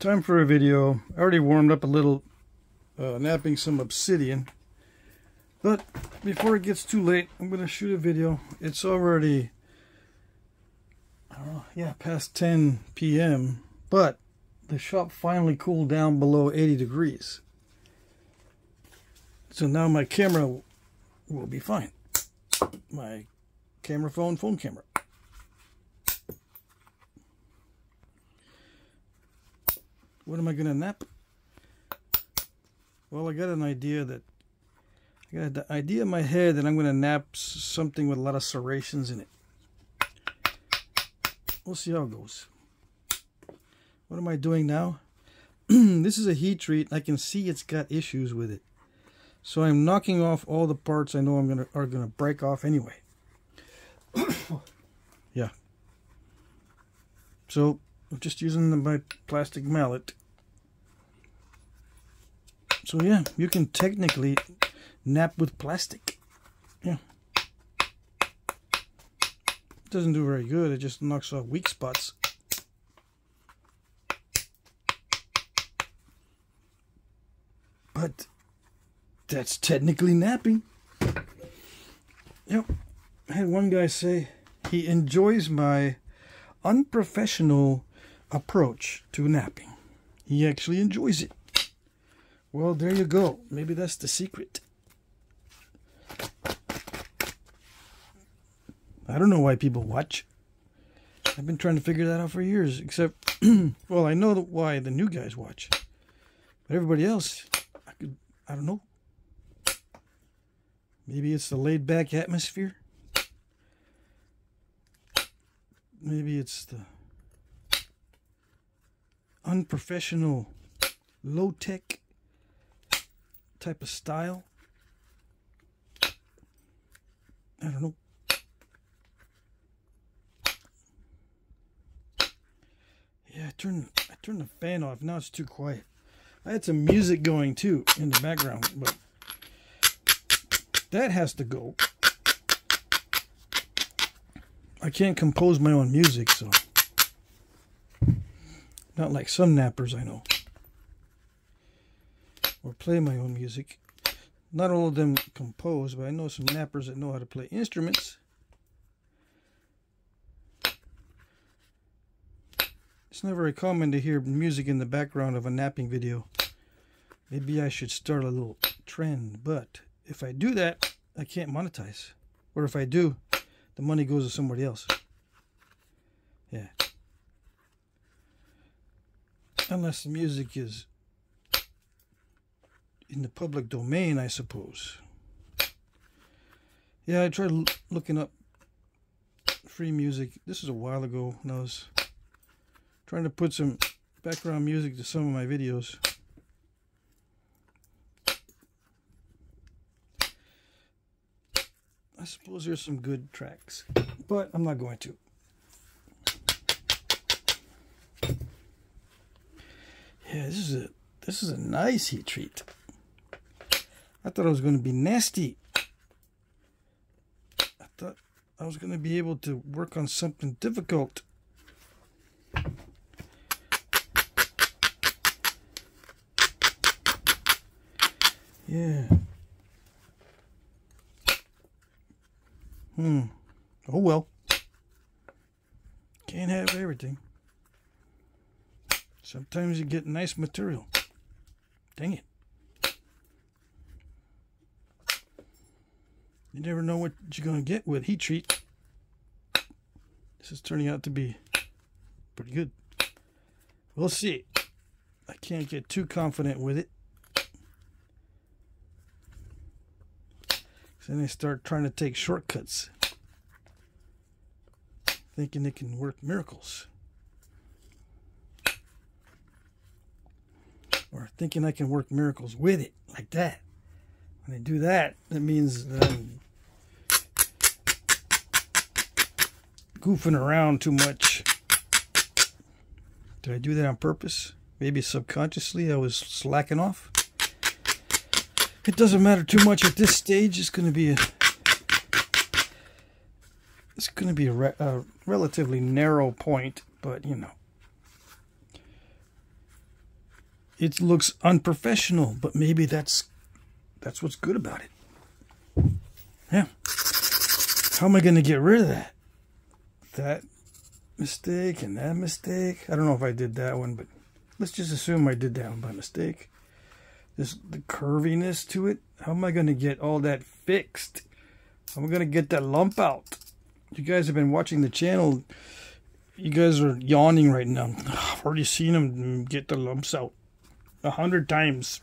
Time for a video. I already warmed up a little, napping some Obsidian. But before it gets too late, I'm going to shoot a video. It's already, past 10 p.m. But the shop finally cooled down below 80 degrees. So now my camera will be fine. My phone camera. What am I going to nap? Well, I got an idea in my head that I'm going to nap something with a lot of serrations in it. We'll see how it goes. What am I doing now? This is a heat treat. I can see it's got issues with it. So I'm knocking off all the parts I know are gonna break off anyway. Yeah. So I'm just using my plastic mallet. So yeah, you can technically nap with plastic. Yeah. It doesn't do very good. It just knocks off weak spots. But that's technically napping. Yep. I had one guy say he enjoys my unprofessional approach to napping. He actually enjoys it. Well, there you go. Maybe that's the secret. I don't know why people watch. I've been trying to figure that out for years. Except, well, I know why the new guys watch. But everybody else, I don't know. Maybe it's the laid-back atmosphere. Maybe it's the unprofessional, low-tech type of style. I don't know. Yeah, I turned the fan off. Now it's too quiet. I had some music going too in the background, but that has to go. I can't compose my own music, so not like some nappers I know. Or play my own music. Not all of them compose, but I know some nappers that know how to play instruments. It's not very common to hear music in the background of a napping video. Maybe I should start a little trend, but if I do that, I can't monetize. Or if I do, the money goes to somebody else. Yeah. Unless the music is in the public domain, I suppose. Yeah, I tried looking up free music. This is a while ago when I was trying to put some background music to some of my videos. I suppose there's some good tracks, but I'm not going to. Yeah, this is a nice heat treat. I thought it was going to be nasty. I thought I was going to be able to work on something difficult. Yeah. Oh well. Can't have everything. Sometimes you get nice material. Dang it. You never know what you're going to get with heat treat. This is turning out to be pretty good. We'll see. I can't get too confident with it. Then I start trying to take shortcuts, thinking it can work miracles, or thinking I can work miracles with it like that. When I do that, that means that I'm goofing around too much. Did I do that on purpose? Maybe subconsciously I was slacking off. It doesn't matter too much at this stage. It's going to be a relatively narrow point, but you know, it looks unprofessional, but maybe that's what's good about it. Yeah. How am I going to get rid of that? That mistake and that mistake. I don't know if I did that one, but let's just assume I did that one by mistake. The curviness to it. How am I going to get all that fixed? How am I going to get that lump out? You guys have been watching the channel. You guys are yawning right now. I've already seen them get the lumps out 100 times.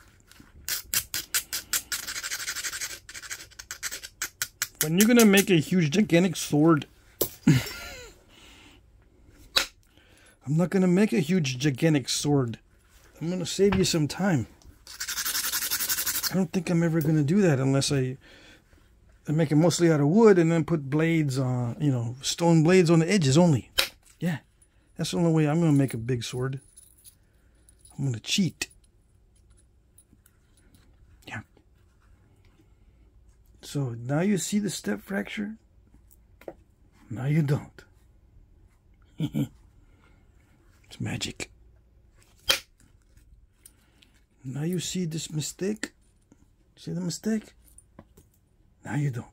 When you're going to make a huge, gigantic sword, I'm not going to make a huge, gigantic sword. I'm going to save you some time. I don't think I'm ever going to do that unless I make it mostly out of wood and then put blades on, you know, stone blades on the edges only. Yeah, that's the only way I'm going to make a big sword. I'm going to cheat. Yeah. So now you see the step fracture? Now you don't. It's magic. Now you see this mistake? See the mistake? Now you don't.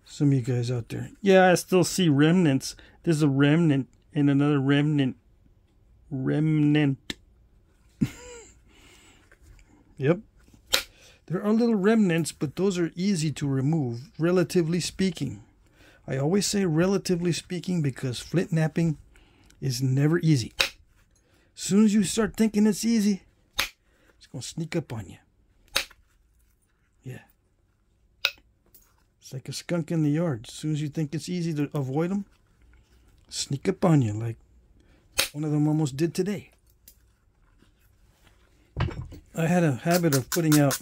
Some of you guys out there. Yeah, I still see remnants. There's a remnant and another remnant. Remnant. Yep. There are little remnants, but those are easy to remove, relatively speaking. I always say relatively speaking because flint knapping is never easy. As soon as you start thinking it's easy, it's going to sneak up on you. Yeah. It's like a skunk in the yard. As soon as you think it's easy to avoid them, sneak up on you like one of them almost did today. I had a habit of putting out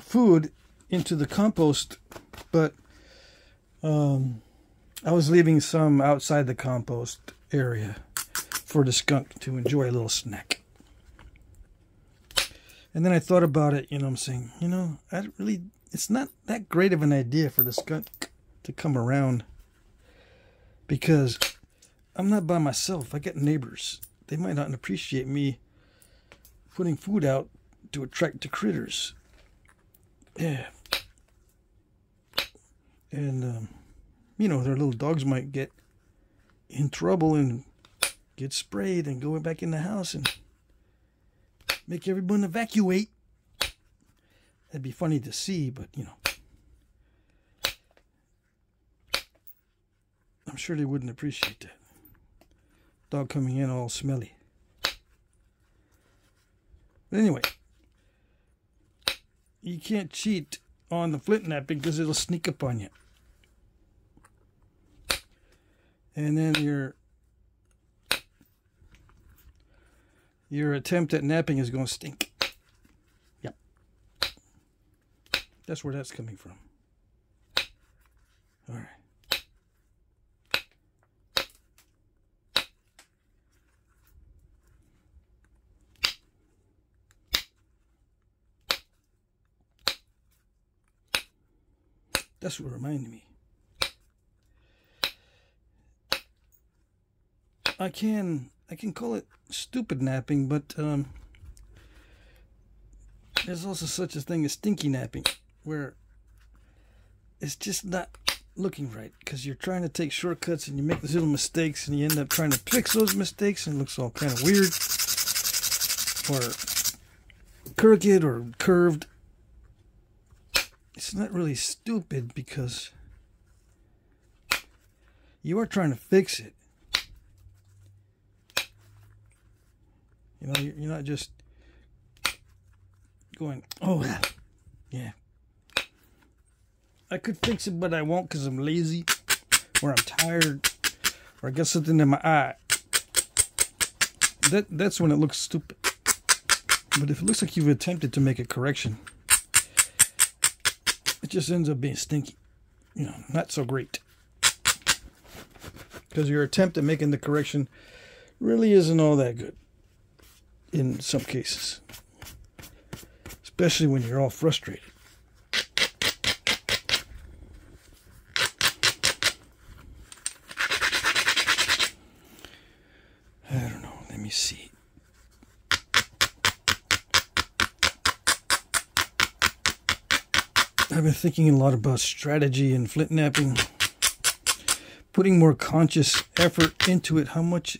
food into the compost, but I was leaving some outside the compost area for the skunk to enjoy a little snack. And then I thought about it, you know what I'm saying, you know, it's not that great of an idea for the skunk to come around because I'm not by myself. I got neighbors. They might not appreciate me putting food out to attract the critters. Yeah. And, you know, their little dogs might get in trouble and get sprayed and go back in the house and make everyone evacuate. That'd be funny to see, but, you know, I'm sure they wouldn't appreciate that. Dog coming in all smelly. But anyway, you can't cheat on the flint knapping because it'll sneak up on you. And then your attempt at napping is going to stink. Yep. That's where that's coming from. All right. That's what reminded me. I can call it stupid napping, but there's also such a thing as stinky napping, where it's just not looking right because you're trying to take shortcuts and you make these little mistakes and you end up trying to fix those mistakes and it looks all kind of weird or crooked or curved. It's not really stupid because you are trying to fix it. You know, you're not just going, oh, yeah. I could fix it, but I won't because I'm lazy, or I'm tired, or I got something in my eye. That's when it looks stupid. But if it looks like you've attempted to make a correction, it just ends up being stinky. You know, not so great. Because your attempt at making the correction really isn't all that good. In some cases. Especially when you're all frustrated. I don't know. see. I've been thinking a lot about strategy and flint knapping, putting more conscious effort into it. How much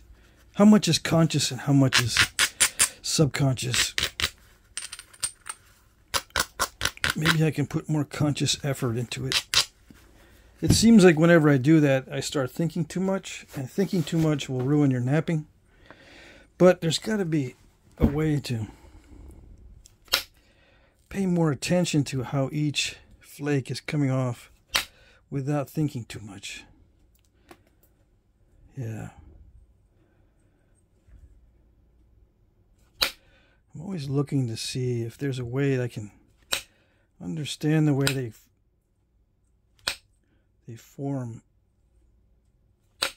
is conscious and how much is subconscious? Maybe I can put more conscious effort into it. It seems like whenever I do that, I start thinking too much, and thinking too much will ruin your knapping. But there's got to be a way to pay more attention to how each flake is coming off without thinking too much. Yeah. I'm always looking to see if there's a way I can understand the way they form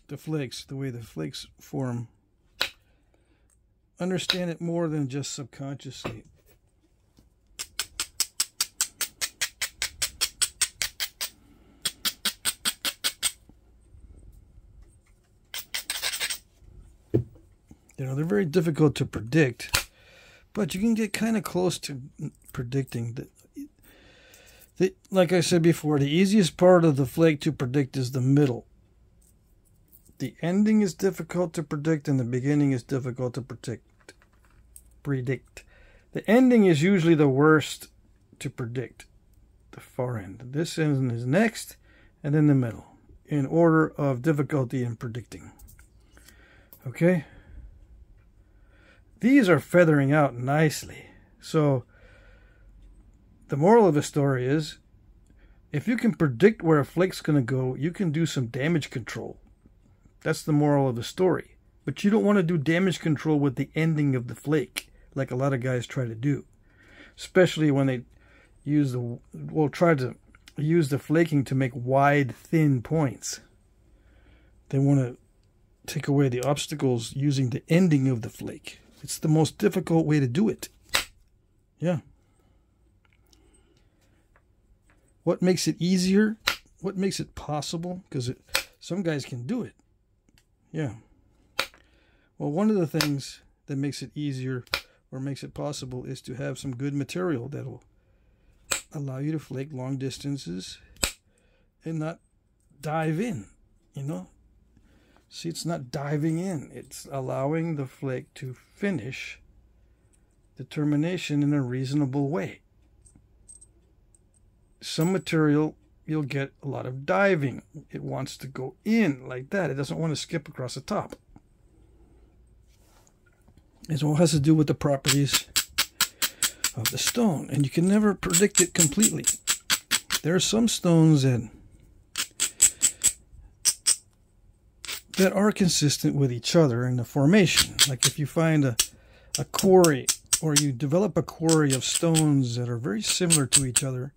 the flakes, the way the flakes form. Understand it more than just subconsciously. You know, they're very difficult to predict, but you can get kind of close to predicting. Like I said before, the easiest part of the flake to predict is the middle. The ending is difficult to predict, and the beginning is difficult to predict. The ending is usually the worst to predict. The far end. This end is next, and then the middle, in order of difficulty in predicting. Okay? These are feathering out nicely. So, the moral of the story is, if you can predict where a flake's going to go, you can do some damage control. That's the moral of the story. But you don't want to do damage control with the ending of the flake, like a lot of guys try to do. Especially when they try to use the flaking to make wide, thin points. They want to take away the obstacles using the ending of the flake. It's the most difficult way to do it. Yeah. What makes it easier? What makes it possible? Because some guys can do it. Yeah. Well, one of the things that makes it easier or makes it possible is to have some good material that will allow you to flake long distances and not dive in, you know? See, it's not diving in. It's allowing the flake to finish the termination in a reasonable way. Some material, you'll get a lot of diving. It wants to go in like that. It doesn't want to skip across the top. It all has to do with the properties of the stone. And you can never predict it completely. There are some stones that are consistent with each other in the formation. Like if you find a quarry, or you develop a quarry of stones that are very similar to each other,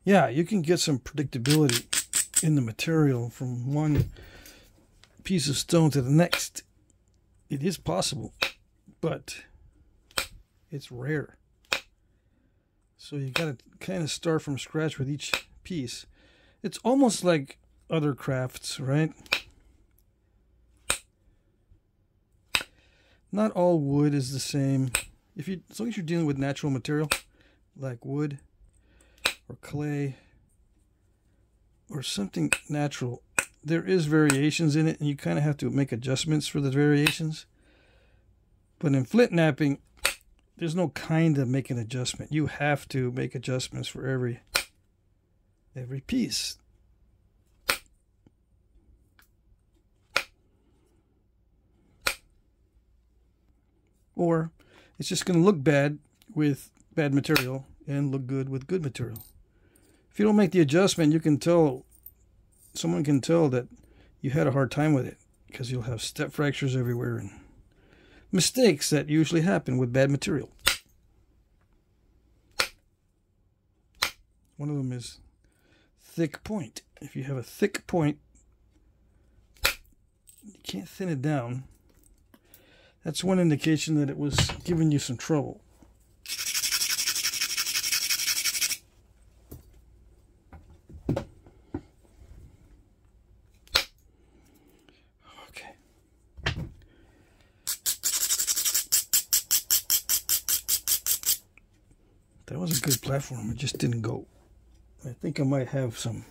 yeah, you can get some predictability in the material from one piece of stone to the next. It is possible, but it's rare. So you got to kind of start from scratch with each piece. It's almost like other crafts, right? Not all wood is the same. As long as you're dealing with natural material, like wood, or clay, or something natural, there is variations in it, and you kind of have to make adjustments for the variations. But in flint knapping, there's no kind of make an adjustment. You have to make adjustments for every piece. Or it's just going to look bad with bad material and look good with good material. If you don't make the adjustment, someone can tell that you had a hard time with it, because you'll have step fractures everywhere and mistakes that usually happen with bad material. One of them is thick point. If you have a thick point, you can't thin it down. That's one indication that it was giving you some trouble. That was a good platform. It just didn't go. I think I might have some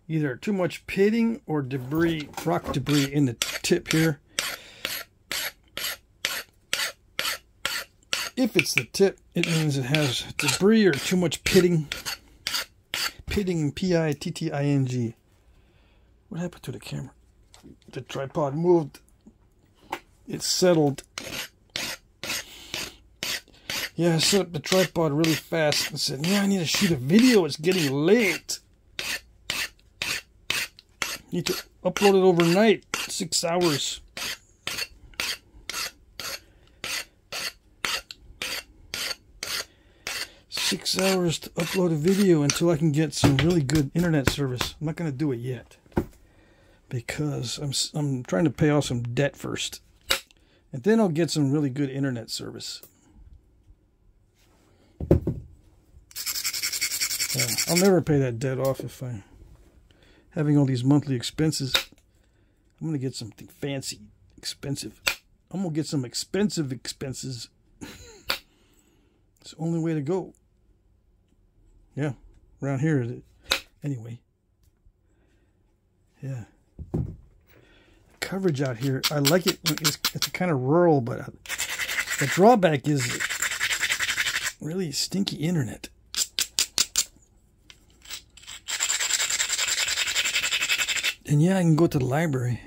either too much pitting or debris, rock debris in the tip here. If it's the tip, it means it has debris or too much pitting. Pitting, P-I-T-T-I-N-G. What happened to the camera? The tripod moved. It settled. Yeah, I set up the tripod really fast and said, yeah, I need to shoot a video. It's getting late. Need to upload it overnight. 6 hours. Six hours to upload a video until I can get some really good internet service. I'm not going to do it yet because I'm trying to pay off some debt first, and then I'll get some really good internet service. Yeah, I'll never pay that debt off if I'm having all these monthly expenses. I'm going to get something fancy, expensive. I'm going to get some expensive expenses. It's the only way to go. Yeah, around here. Anyway. Yeah. Coverage out here, I like it. It's kind of rural, but the drawback is really stinky internet. And yeah, I can go to the library.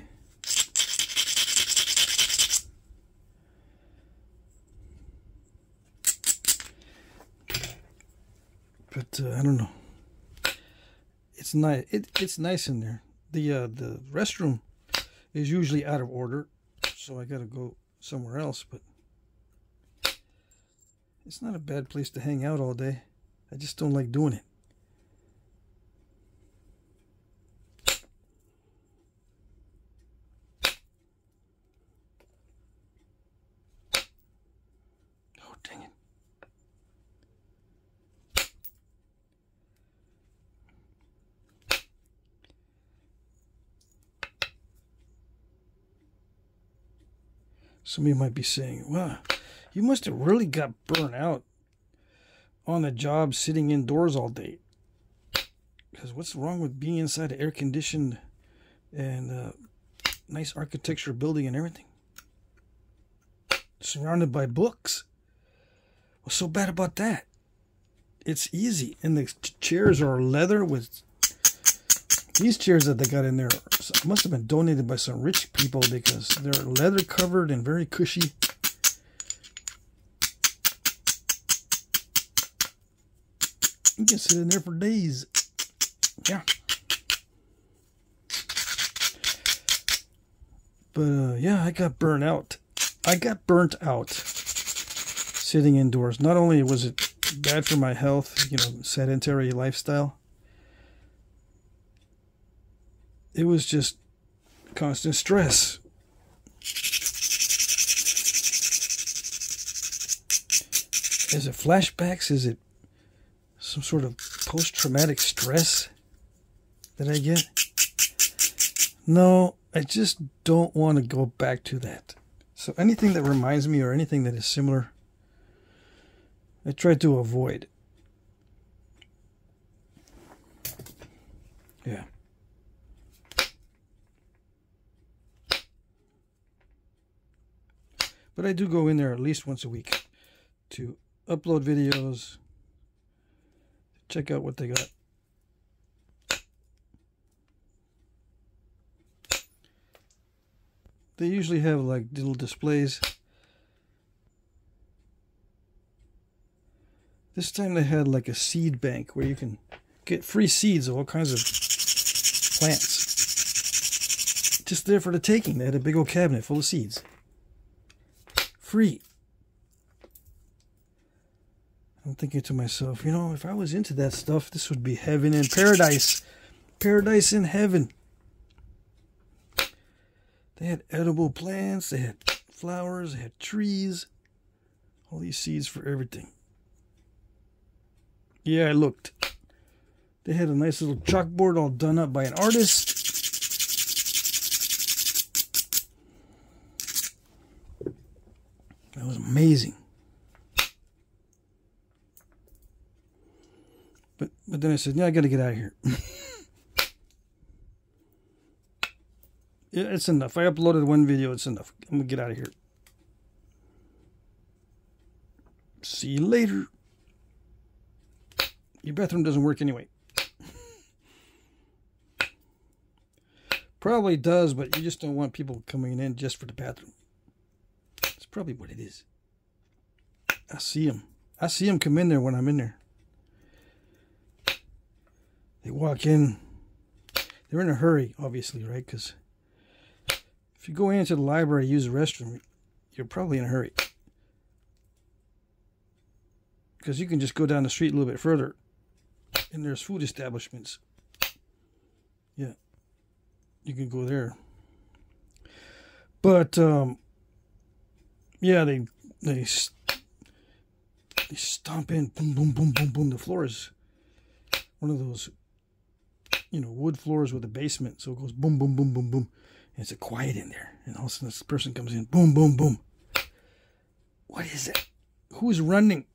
But I don't know. It's nice. It's nice in there. The restroom is usually out of order, so I gotta go somewhere else. But it's not a bad place to hang out all day. I just don't like doing it. Oh, dang it. Some of you might be saying, wow, you must have really got burnt out on the job sitting indoors all day. Because what's wrong with being inside an air-conditioned and nice architecture building and everything? Surrounded by books. What's so bad about that? It's easy. And the chairs are leather with... These chairs that they got in there must have been donated by some rich people because they're leather covered and very cushy. You can sit in there for days. Yeah. But yeah, I got burnt out. I got burnt out sitting indoors. Not only was it bad for my health, you know, sedentary lifestyle, it was just constant stress. Is it flashbacks? Is it some sort of post-traumatic stress that I get? No, I just don't want to go back to that. So anything that reminds me or anything that is similar, I try to avoid. Yeah. But I do go in there at least once a week to upload videos, check out what they got. They usually have like little displays. This time they had like a seed bank where you can get free seeds of all kinds of plants. Just there for the taking. They had a big old cabinet full of seeds. Free. I'm thinking to myself, you know, if I was into that stuff, this would be heaven and paradise. Paradise in heaven. They had edible plants, they had flowers, they had trees. All these seeds for everything. Yeah, I looked. They had a nice little chalkboard all done up by an artist. That was amazing. But then I said, yeah, I got to get out of here. Yeah, it's enough. I uploaded one video. It's enough. I'm going to get out of here. See you later. Your bathroom doesn't work anyway. Probably does, but you just don't want people coming in just for the bathroom. That's probably what it is. I see them. I see them come in there when I'm in there. They walk in. They're in a hurry, obviously, right? Because if you go into the library, use the restroom, you're probably in a hurry. Because you can just go down the street a little bit further, and there's food establishments. Yeah, you can go there. But yeah, they stomp in, boom, boom, boom, boom, boom. The floor is one of those, you know, wood floors with a basement, so it goes boom, boom, boom, boom, boom. And it's a quiet in there, and all of a sudden this person comes in, boom, boom, boom. What is it? Who's running?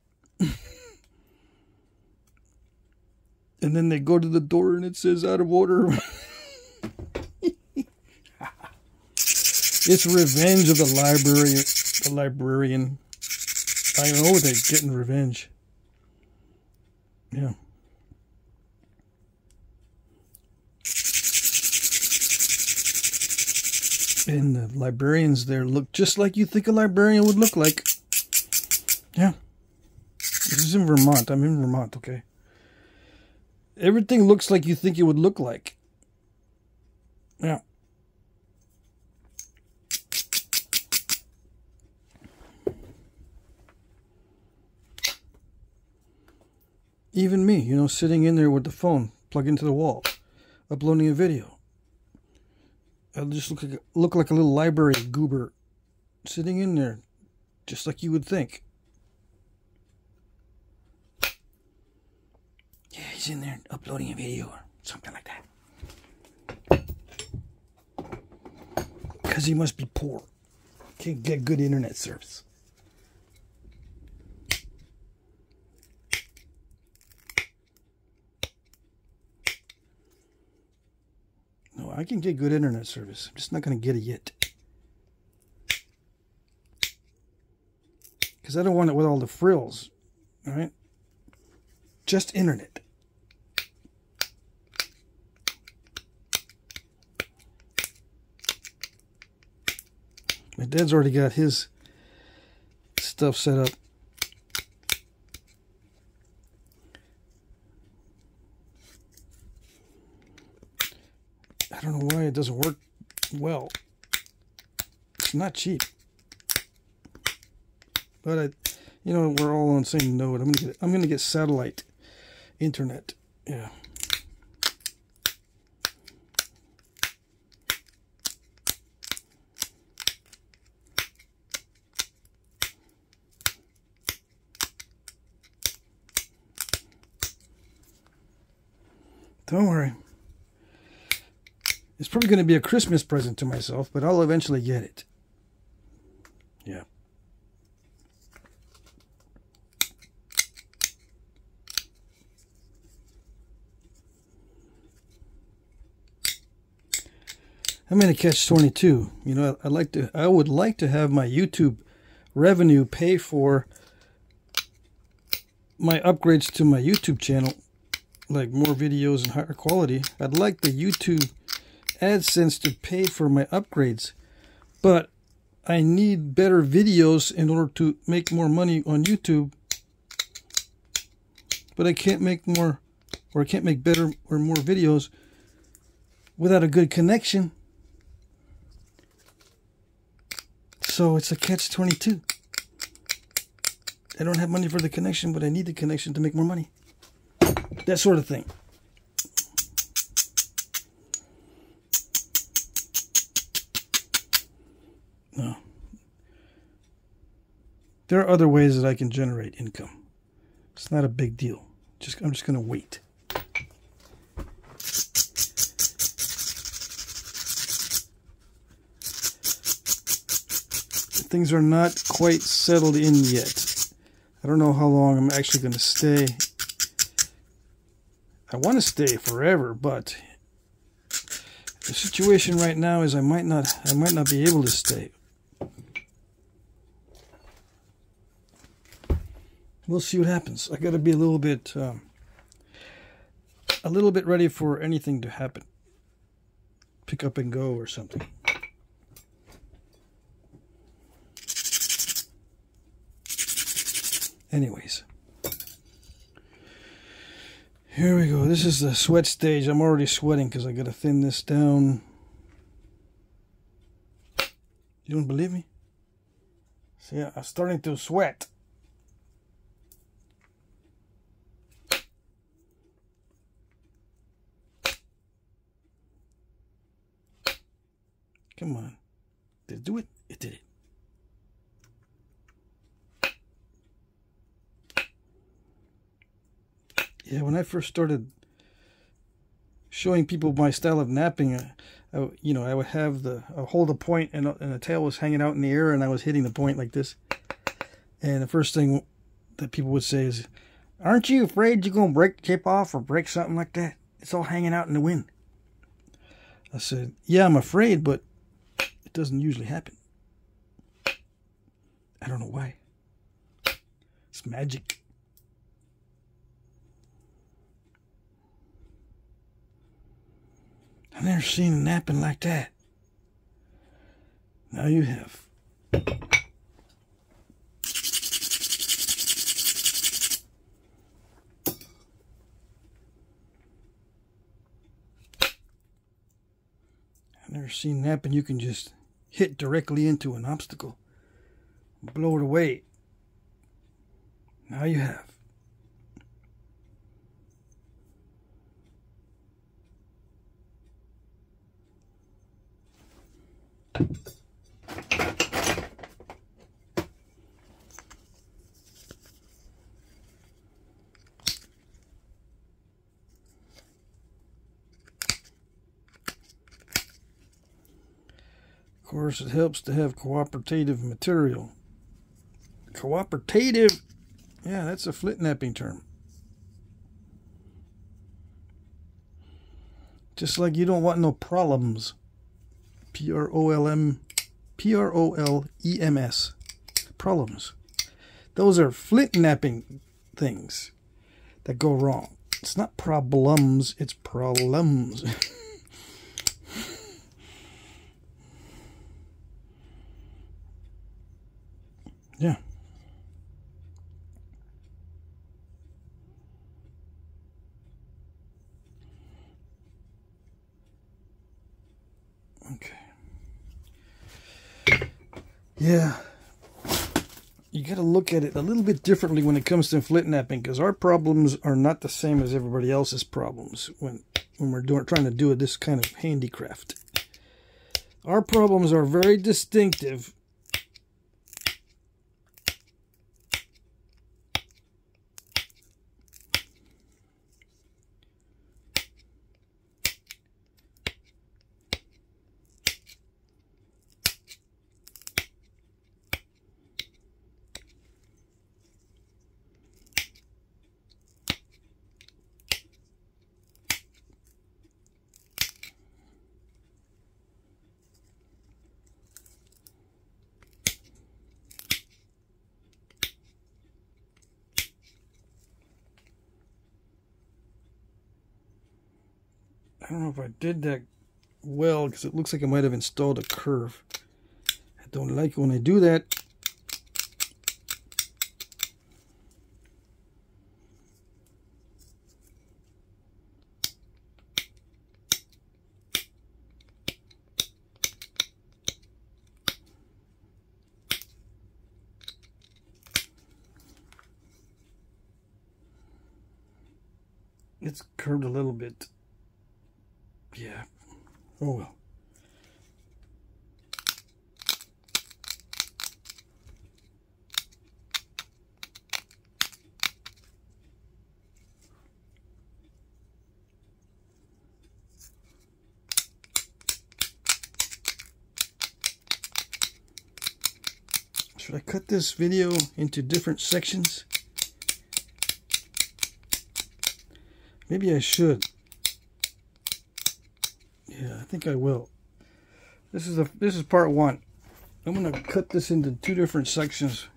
And then they go to the door and it says out of order. It's revenge of the librarian. I know they're getting revenge. Yeah. And the librarians there look just like you think a librarian would look like. Yeah. This is in Vermont. I'm in Vermont, okay? Everything looks like you think it would look like. Yeah. Even me, you know, sitting in there with the phone plugged into the wall, uploading a video. I just look like a little library goober sitting in there, just like you would think. Yeah, he's in there uploading a video or something like that. Because he must be poor. Can't get good internet service. No, I can get good internet service. I'm just not going to get it yet. Because I don't want it with all the frills. Alright? Just internet. My dad's already got his stuff set up. I don't know why it doesn't work well. It's not cheap. But you know, we're all on the same node. I'm gonna get satellite internet. Yeah. Don't worry. It's probably going to be a Christmas present to myself, but I'll eventually get it. Yeah. I'm in a catch-22. You know, I would like to have my YouTube revenue pay for my upgrades to my YouTube channel, like more videos and higher quality. I'd like the YouTube AdSense to pay for my upgrades, but I need better videos in order to make more money on YouTube. But I can't make more, or I can't make better or more videos without a good connection. So it's a catch-22. I don't have money for the connection, but I need the connection to make more money. That sort of thing. No. There are other ways that I can generate income. It's not a big deal. I'm just going to wait. Things are not quite settled in yet. I don't know how long I'm actually going to stay I want to stay forever, but the situation right now is I might not be able to stay. We'll see what happens. I got to be a little bit ready for anything to happen. Pick up and go or something. Anyways, here we go. This is the sweat stage. I'm already sweating because I got to thin this down. You don't believe me? See, I'm starting to sweat. Come on. Did it do it? It did it. Yeah, when I first started showing people my style of napping, I would have hold a point and the tail was hanging out in the air and I was hitting the point like this. And the first thing that people would say is, "Aren't you afraid you're going to break the tip off or break something like that? It's all hanging out in the wind." I said, "Yeah, I'm afraid, but it doesn't usually happen. I don't know why. It's magic." I've never seen a napping like that. Now you have. I've never seen napping you can just hit directly into an obstacle, blow it away. Now you have. Of course, it helps to have cooperative material. Cooperative? Yeah, that's a Flintknapping term. Just like you don't want no problems. Problems. Problems. Those are Flintknapping things that go wrong. It's not problems, it's problems. Yeah. Okay. Yeah. You got to look at it a little bit differently when it comes to Flintknapping, because our problems are not the same as everybody else's problems when we're trying to do this kind of handicraft. Our problems are very distinctive. I don't know if I did that well, because it looks like I might have installed a curve. I don't like it when I do that. It's curved a little bit. Yeah. Oh well. Should I cut this video into different sections? Maybe I should. Yeah, I think I will. This is part one. I'm gonna cut this into 2 different segments.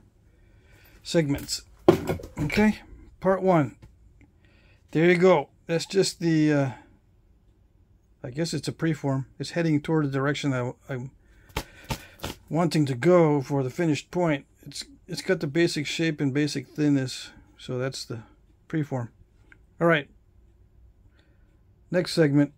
Okay, part one. There you go. That's just the. I guess it's a preform. It's heading toward the direction I'm wanting to go for the finished point. It's got the basic shape and basic thinness, so that's the preform. All right. Next segment.